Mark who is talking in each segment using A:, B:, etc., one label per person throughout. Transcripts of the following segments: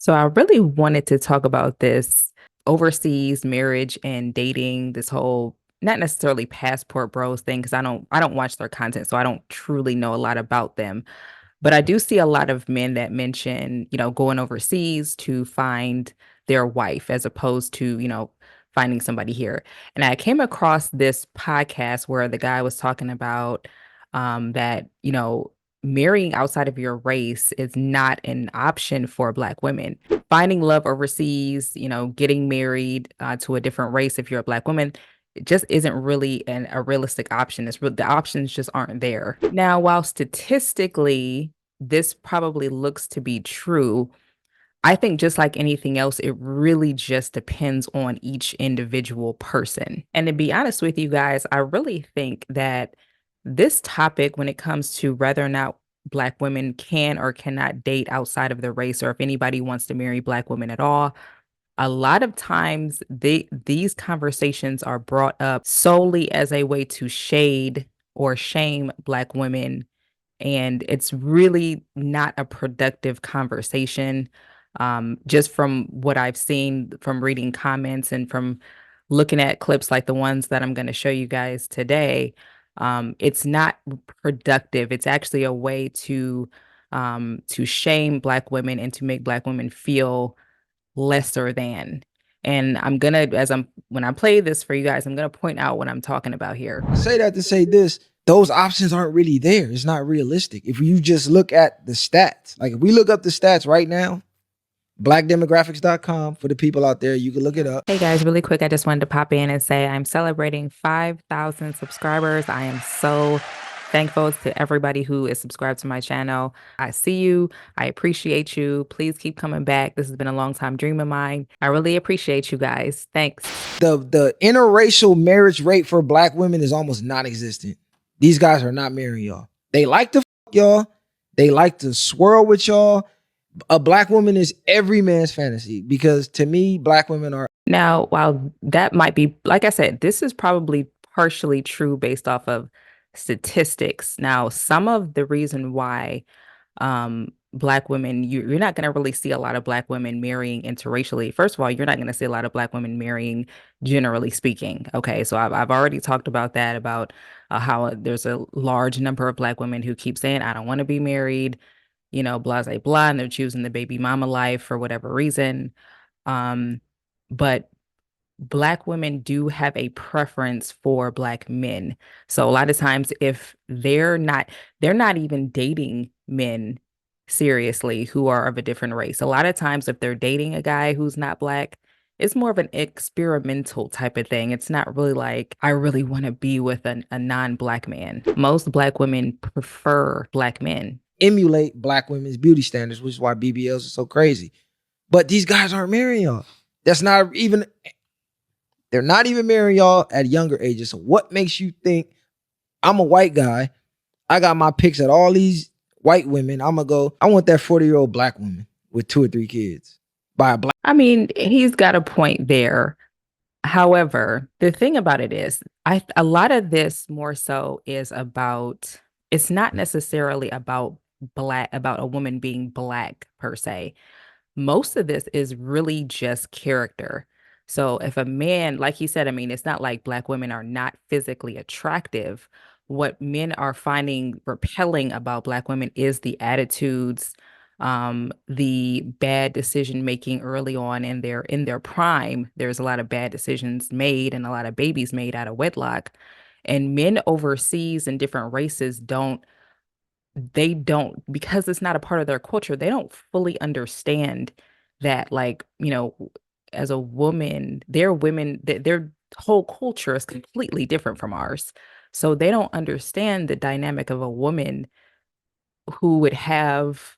A: So I really wanted to talk about this overseas marriage and dating, this whole not necessarily passport bros thing because I don't watch their content, so I don't truly know a lot about them. But I do see a lot of men that mention, going overseas to find their wife as opposed to, finding somebody here. And I came across this podcast where the guy was talking about that, marrying outside of your race is not an option for Black women. Finding love overseas, getting married to a different race if you're a Black woman, it just isn't really a realistic option. The options just aren't there. Now, while statistically this probably looks to be true, I think just like anything else, it really just depends on each individual person. And to be honest with you guys, I really think that this topic, when it comes to whether or not Black women can or cannot date outside of their race, or if anybody wants to marry Black women at all, a lot of times these conversations are brought up solely as a way to shade or shame Black women, and it's really not a productive conversation. Just from what I've seen from reading comments and from looking at clips like the ones that I'm going to show you guys today, it's not productive. It's actually a way to shame Black women and to make Black women feel lesser than. And I'm gonna, when I play this for you guys, I'm gonna point out what I'm talking about here.
B: I say that to say this, those options aren't really there. It's not realistic. If you just look at the stats, like if we look up the stats right now, blackdemographics.com for the people out there, you can look it up.
A: Hey guys, really quick, I just wanted to pop in and say I'm celebrating 5,000 subscribers. I am so thankful to everybody who is subscribed to my channel. I see you. I appreciate you. Please keep coming back. This has been a long time dream of mine. I really appreciate you guys. Thanks.
B: The interracial marriage rate for Black women is almost non-existent. These guys are not marrying y'all. They like to fuck y'all. They like to swirl with y'all. A Black woman is every man's fantasy because to me, Black women are.
A: Now, while that might be, like I said, this is probably partially true based off of statistics. Now, some of the reason why Black women, you're not going to really see a lot of Black women marrying interracially. First of all, you're not going to see a lot of Black women marrying, generally speaking. Okay, so I've already talked about that, about how there's a large number of Black women who keep saying, I don't want to be married, blah, blah, blah, and they're choosing the baby mama life for whatever reason. But Black women do have a preference for Black men. So a lot of times if they're not even dating men seriously who are of a different race. A lot of times if they're dating a guy who's not Black, it's more of an experimental type of thing. It's not really like, I really want to be with a non-Black man. Most Black women prefer Black men.
B: Emulate Black women's beauty standards, which is why BBLs are so crazy. But these guys aren't marrying y'all. That's not even, they're not even marrying y'all at younger ages. So what makes you think I'm a white guy? I got my picks at all these white women. I'm gonna go, I want that 40-year-old Black woman with 2 or 3 kids by a Black.
A: I mean, he's got a point there. However, the thing about it is, a lot of this more so is about, it's not necessarily about a woman being Black per se. Most of this is really just character. So if a man, like he said, I mean, it's not like Black women are not physically attractive. What men are finding repelling about Black women is the attitudes, the bad decision making early on in their prime. There's a lot of bad decisions made and a lot of babies made out of wedlock. And men overseas in different races don't, because it's not a part of their culture, they don't fully understand that, like, as a woman, their whole culture is completely different from ours. So they don't understand the dynamic of a woman who would have,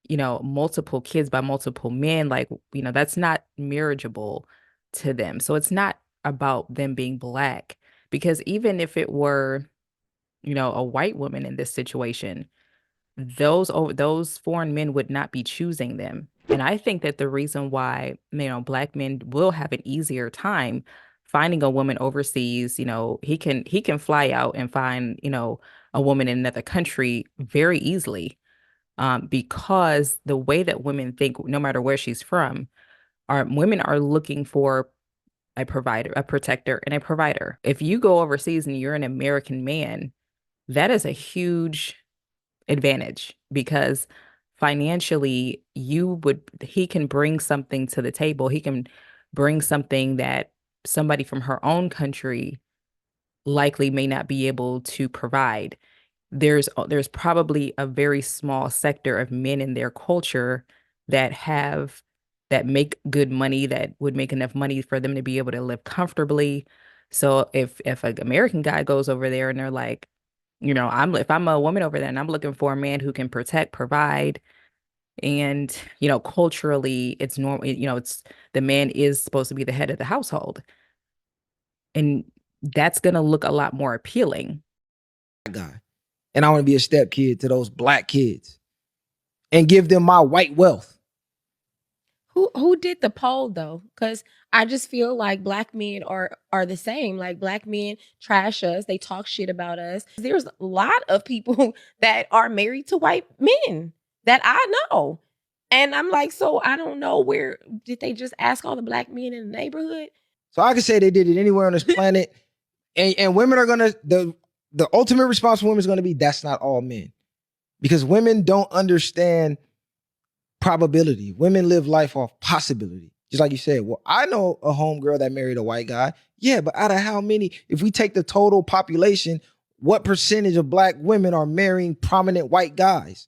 A: multiple kids by multiple men. Like, that's not marriageable to them. So it's not about them being Black, because even if it were, a white woman in this situation, those foreign men would not be choosing them. And I think that the reason why, Black men will have an easier time finding a woman overseas, he can fly out and find, a woman in another country very easily. because the way that women think, no matter where she's from, are women are looking for a provider, a protector, and a provider. If you go overseas and you're an American man, that is a huge advantage because financially he can bring something to the table. He can bring something that somebody from her own country likely may not be able to provide. There's probably a very small sector of men in their culture that have that make good money, that would make enough money for them to be able to live comfortably. So if an American guy goes over there and they're like, if I'm a woman over there and I'm looking for a man who can protect, provide, and culturally it's normal, it's the man is supposed to be the head of the household, and that's going to look a lot more appealing.
B: Guy. And I want to be a stepkid to those black kids and give them my white wealth.
C: Who did the poll though? Because I just feel like black men are the same. Like black men trash us, they talk shit about us. There's a lot of people that are married to white men that I know. And I'm like, so I don't know, where did they just ask all the black men in the neighborhood?
B: So I can say they did it anywhere on this planet. And women are gonna the ultimate response from women is gonna be that's not all men. Because women don't understand probability. Women live life off possibility. Just like you said, well, I know a homegirl that married a white guy. Yeah, but out of how many, if we take the total population, what percentage of black women are marrying prominent white guys?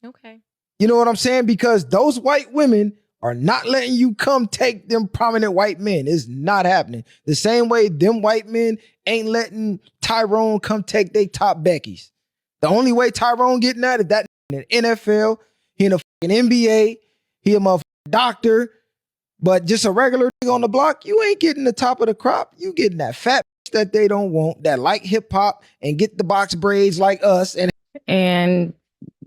C: Okay.
B: You know what I'm saying? Because those white women are not letting you come take them prominent white men. It's not happening. The same way them white men ain't letting Tyrone come take they top Beckys. The only way Tyrone getting that is that in the NFL, he in the fucking NBA, he a motherfucking doctor, but just a regular nigga on the block, you ain't getting the top of the crop. You getting that fat bitch that they don't want, that like hip hop and get the box braids like us.
A: And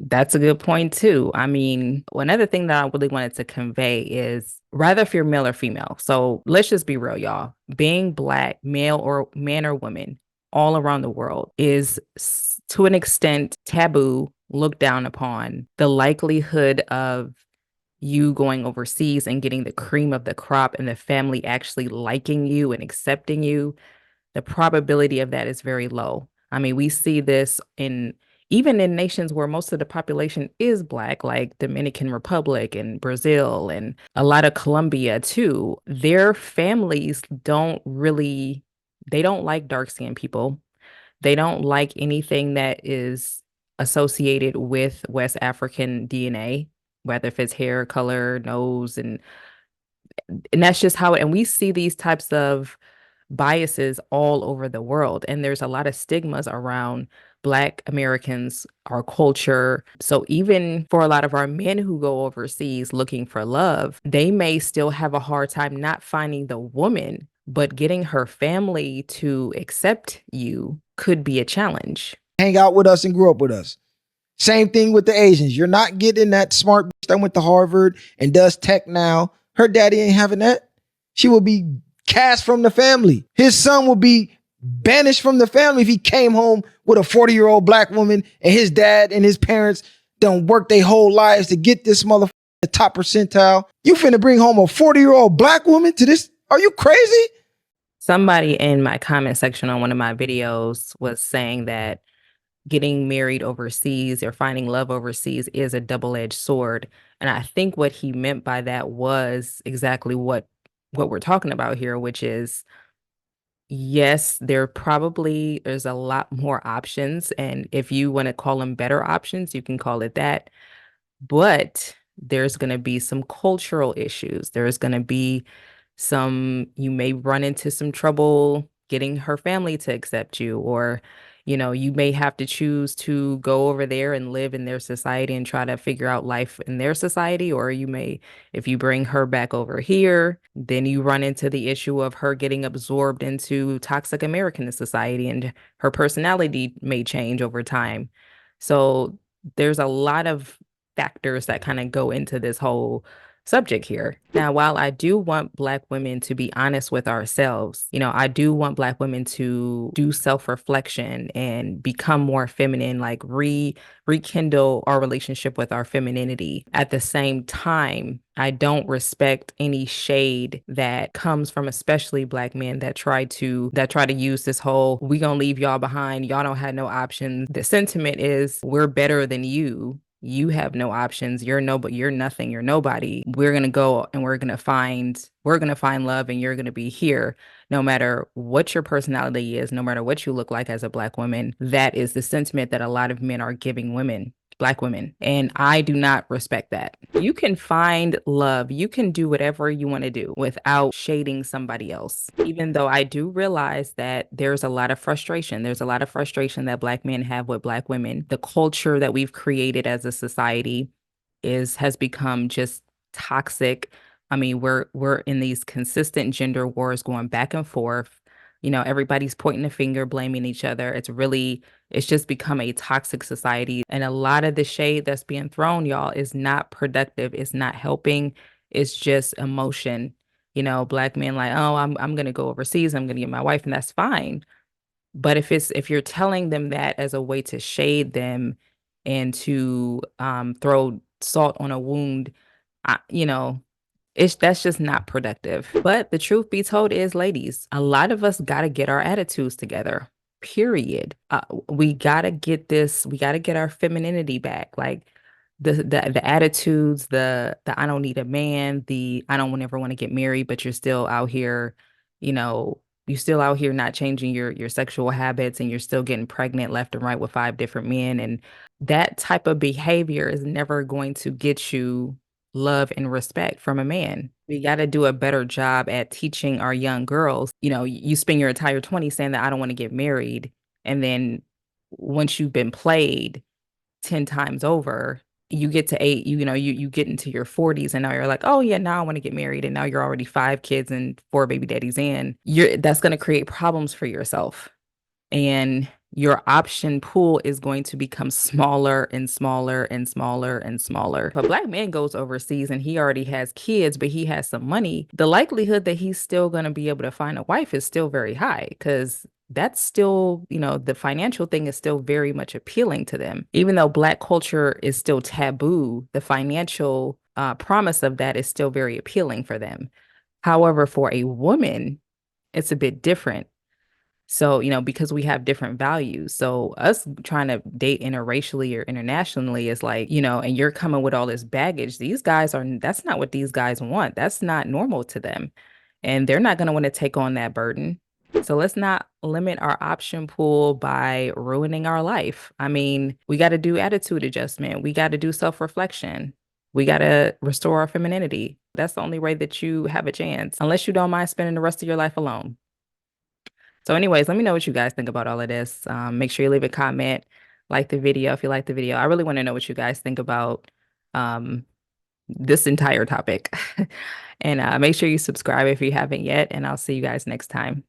A: that's a good point too. I mean, one other thing that I really wanted to convey is rather if you're male or female. So let's just be real, y'all. Being black, male or man or woman, all around the world is to an extent taboo, looked down upon. The likelihood of you going overseas and getting the cream of the crop and the family actually liking you and accepting you, the probability of that is very low. I mean, we see this in even in nations where most of the population is black, like Dominican Republic and Brazil and a lot of Colombia too. Their families they don't like dark skinned people. They don't like anything that is associated with West African DNA, whether if it's hair color, nose, and that's just how it, and we see these types of biases all over the world. And there's a lot of stigmas around Black Americans, our culture. So even for a lot of our men who go overseas looking for love, they may still have a hard time not finding the woman, but getting her family to accept you could be a challenge.
B: Hang out with us and grew up with us. Same thing with the Asians. You're not getting that smart bitch that went to Harvard and does tech now. Her daddy ain't having that. She will be cast from the family. His son will be banished from the family if he came home with a 40-year-old black woman and his dad and his parents done work their whole lives to get this motherfucker the top percentile. You finna bring home a 40-year-old black woman to this? Are you crazy?
A: Somebody in my comment section on one of my videos was saying that getting married overseas or finding love overseas is a double-edged sword. And I think what he meant by that was exactly what we're talking about here, which is yes, there's a lot more options. And if you want to call them better options, you can call it that. But there's going to be some cultural issues. There's going to be you may run into some trouble getting her family to accept you, or, you may have to choose to go over there and live in their society and try to figure out life in their society. Or if you bring her back over here, then you run into the issue of her getting absorbed into toxic American society and her personality may change over time. So there's a lot of factors that kind of go into this whole subject here. Now, while I do want Black women to be honest with ourselves, I do want Black women to do self-reflection and become more feminine, like rekindle our relationship with our femininity. At the same time, I don't respect any shade that comes from especially Black men that try to use this whole "we gonna leave y'all behind, y'all don't have no options." The sentiment is we're better than you. You have no options. You're nothing. You're nobody. We're gonna go and we're gonna find love, and you're gonna be here no matter what your personality is, no matter what you look like as a Black woman. That is the sentiment that a lot of men are giving women. Black women. And I do not respect that. You can find love. You can do whatever you want to do without shading somebody else. Even though I do realize that there's a lot of frustration. There's a lot of frustration that Black men have with Black women. The culture that we've created as a society has become just toxic. I mean, we're in these consistent gender wars going back and forth. Everybody's pointing the finger, blaming each other. It's just become a toxic society. And a lot of the shade that's being thrown, y'all, is not productive. It's not helping. It's just emotion. Black men like, oh, I'm gonna go overseas, I'm gonna get my wife, and that's fine. But if you're telling them that as a way to shade them and to throw salt on a wound, I, you know, that's just not productive. But the truth be told is, ladies, a lot of us got to get our attitudes together. Period. We got to get this. We got to get our femininity back. Like the attitudes, the I don't need a man, the I don't ever want to get married, but you're still out here, you know, you're still out here not changing your sexual habits, and you're still getting pregnant left and right with five different men. And that type of behavior is never going to get you love and respect from a man. We got to do a better job at teaching our young girls. You spend your entire 20s saying that I don't want to get married. And then once you've been played 10 times over, you get to eight, you get into your 40s, and now you're like, oh yeah, now I want to get married. And now you're already five kids and four baby daddies in. That's going to create problems for yourself, and your option pool is going to become smaller and smaller and smaller and smaller. If a Black man goes overseas and he already has kids, but he has some money, the likelihood that he's still going to be able to find a wife is still very high, because that's still, the financial thing is still very much appealing to them. Even though Black culture is still taboo, the financial promise of that is still very appealing for them. However, for a woman, it's a bit different. So, because we have different values. So, us trying to date interracially or internationally is like, and you're coming with all this baggage. That's not what these guys want. That's not normal to them. And they're not going to want to take on that burden. So, let's not limit our option pool by ruining our life. I mean, we got to do attitude adjustment, we got to do self reflection. We got to restore our femininity. That's the only way that you have a chance, unless you don't mind spending the rest of your life alone. So anyways, let me know what you guys think about all of this. Make sure you leave a comment, like the video if you like the video. I really want to know what you guys think about um, this entire topic. And make sure you subscribe if you haven't yet, and I'll see you guys next time.